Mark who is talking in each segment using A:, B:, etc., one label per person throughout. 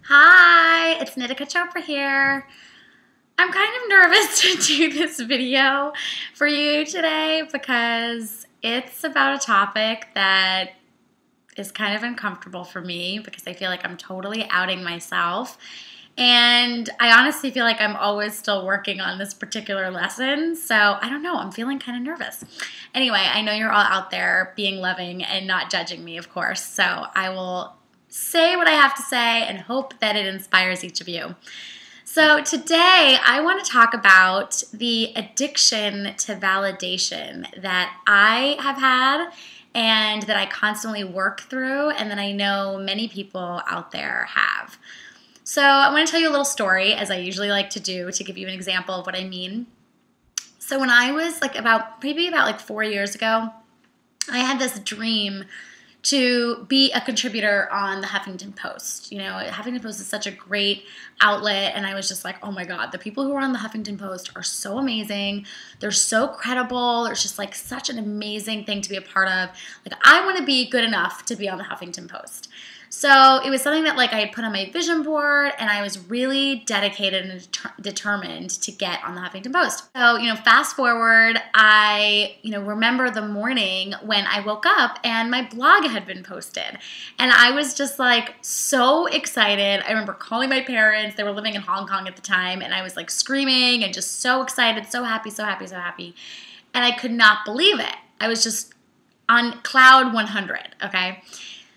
A: Hi, it's Nitika Chopra here. I'm kind of nervous to do this video for you today because it's about a topic that is kind of uncomfortable for me because I feel like I'm totally outing myself. And I honestly feel like I'm always still working on this particular lesson. So I don't know, I'm feeling kind of nervous. Anyway, I know you're all out there being loving and not judging me, of course. So I will say what I have to say and hope that it inspires each of you. So today I want to talk about the addiction to validation that I have had and that I constantly work through and that I know many people out there have. So I want to tell you a little story, as I usually like to do, to give you an example of what I mean. So when I was maybe about 4 years ago, I had this dream to be a contributor on the Huffington Post. You know, Huffington Post is such a great outlet, and I was just like, oh my God, the people who are on the Huffington Post are so amazing. They're so credible. There's just like such an amazing thing to be a part of. Like, I want to be good enough to be on the Huffington Post. So it was something that I had put on my vision board, and I was really dedicated and determined to get on the Huffington Post. So, fast forward, I, remember the morning when I woke up and my blog had been posted. And I was just so excited. I remember calling my parents. They were living in Hong Kong at the time, and I was screaming and just so excited, so happy, so happy, so happy. And I could not believe it. I was just on cloud 100, okay?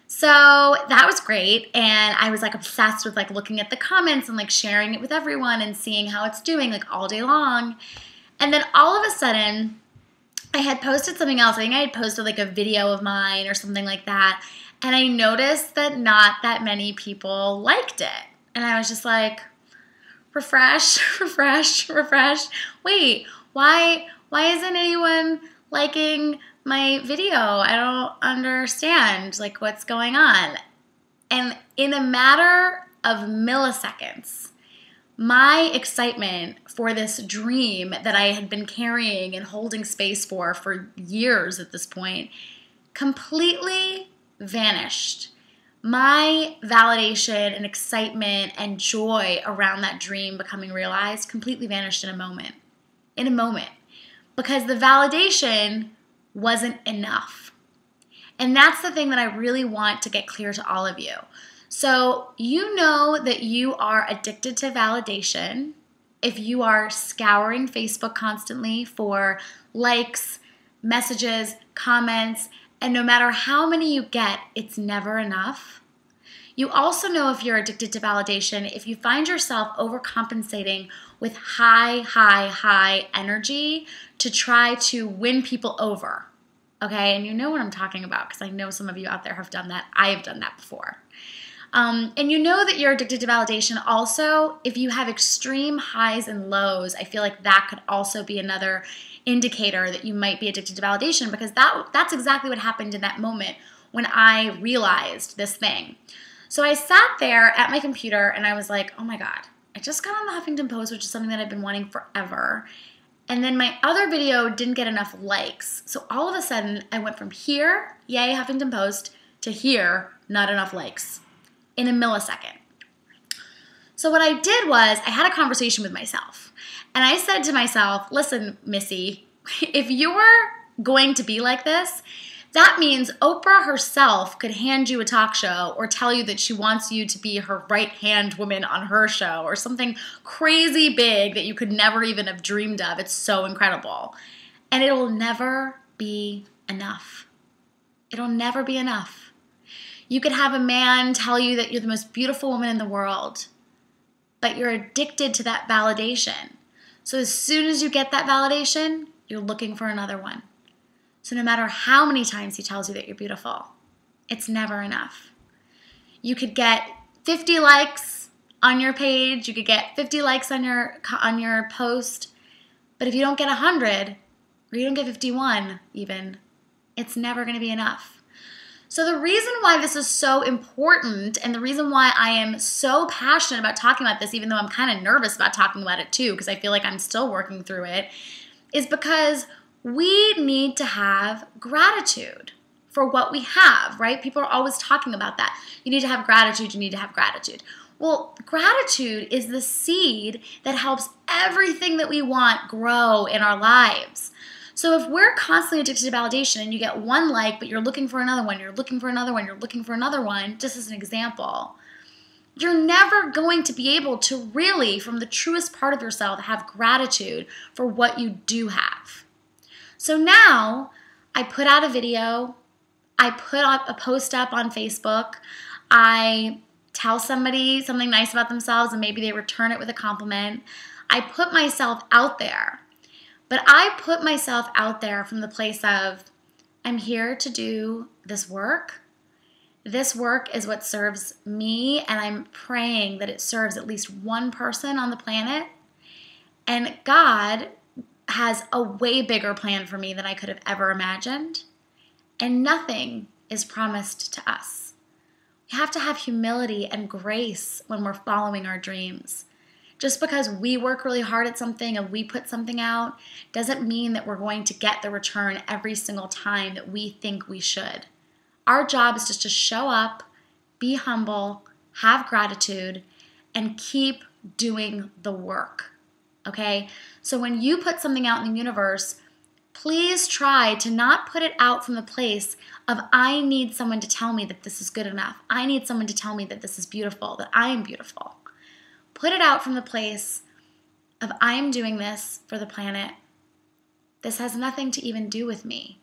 A: So that was great, and I was obsessed with looking at the comments and sharing it with everyone and seeing how it's doing all day long. And then all of a sudden, I had posted something else. I think I had posted a video of mine or something like that, and I noticed that not that many people liked it. And I was just refresh, refresh, refresh. Wait, why isn't anyone liking my video? I don't understand what's going on. And in a matter of milliseconds, my excitement for this dream that I had been carrying and holding space for years at this point completely vanished. My validation and excitement and joy around that dream becoming realized completely vanished in a moment. In a moment. Because the validation wasn't enough. And that's the thing that I really want to get clear to all of you. So you know that you are addicted to validation if you are scouring Facebook constantly for likes, messages, comments, and no matter how many you get, it's never enough. You also know if you're addicted to validation if you find yourself overcompensating with high energy to try to win people over, okay? And you know what I'm talking about because I know some of you out there have done that. I have done that before. And you know that you're addicted to validation also if you have extreme highs and lows. I feel like that could also be another indicator that you might be addicted to validation because that's exactly what happened in that moment when I realized this thing. So I sat there at my computer and I was like, oh my God, I just got on the Huffington Post, which is something that I've been wanting forever. And then my other video didn't get enough likes. So all of a sudden I went from here, yay Huffington Post, to here, not enough likes in a millisecond. So what I did was I had a conversation with myself. And I said to myself, listen, Missy, if you're going to be like this, that means Oprah herself could hand you a talk show or tell you that she wants you to be her right-hand woman on her show or something crazy big that you could never even have dreamed of. It's so incredible. And it will never be enough. It'll never be enough. You could have a man tell you that you're the most beautiful woman in the world, but you're addicted to that validation. So as soon as you get that validation, you're looking for another one. So no matter how many times he tells you that you're beautiful, it's never enough. You could get 50 likes on your page, you could get 50 likes on your post, but if you don't get 100, or you don't get 51 even, it's never going to be enough. So the reason why this is so important and the reason why I am so passionate about talking about this, even though I'm kind of nervous about talking about it too, because I feel like I'm still working through it, is because we need to have gratitude for what we have, right? People are always talking about that. You need to have gratitude, you need to have gratitude. Well, gratitude is the seed that helps everything that we want grow in our lives. So if we're constantly addicted to validation and you get one like, but you're looking for another one, you're looking for another one, you're looking for another one, just as an example, you're never going to be able to really, from the truest part of yourself, have gratitude for what you do have. So now I put out a video, I put up a post up on Facebook, I tell somebody something nice about themselves and maybe they return it with a compliment. I put myself out there, but I put myself out there from the place of, I'm here to do this work. This work is what serves me, and I'm praying that it serves at least one person on the planet. And God has a way bigger plan for me than I could have ever imagined. And nothing is promised to us. We have to have humility and grace when we're following our dreams. Just because we work really hard at something and we put something out doesn't mean that we're going to get the return every single time that we think we should. Our job is just to show up, be humble, have gratitude, and keep doing the work. Okay? So when you put something out in the universe, please try to not put it out from the place of, I need someone to tell me that this is good enough. I need someone to tell me that this is beautiful, that I am beautiful. Put it out from the place of, I am doing this for the planet. This has nothing to even do with me.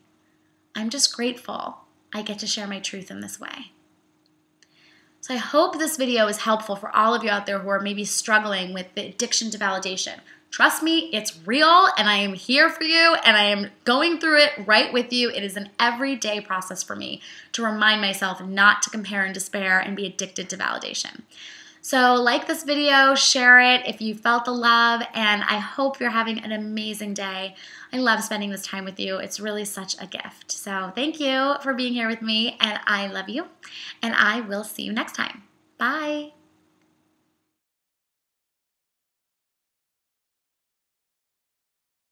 A: I'm just grateful I get to share my truth in this way. So I hope this video is helpful for all of you out there who are maybe struggling with the addiction to validation. Trust me, it's real, and I am here for you, and I am going through it right with you. It is an everyday process for me to remind myself not to compare and despair and be addicted to validation. So like this video, share it if you felt the love, and I hope you're having an amazing day. I love spending this time with you. It's really such a gift. So thank you for being here with me, and I love you, and I will see you next time. Bye.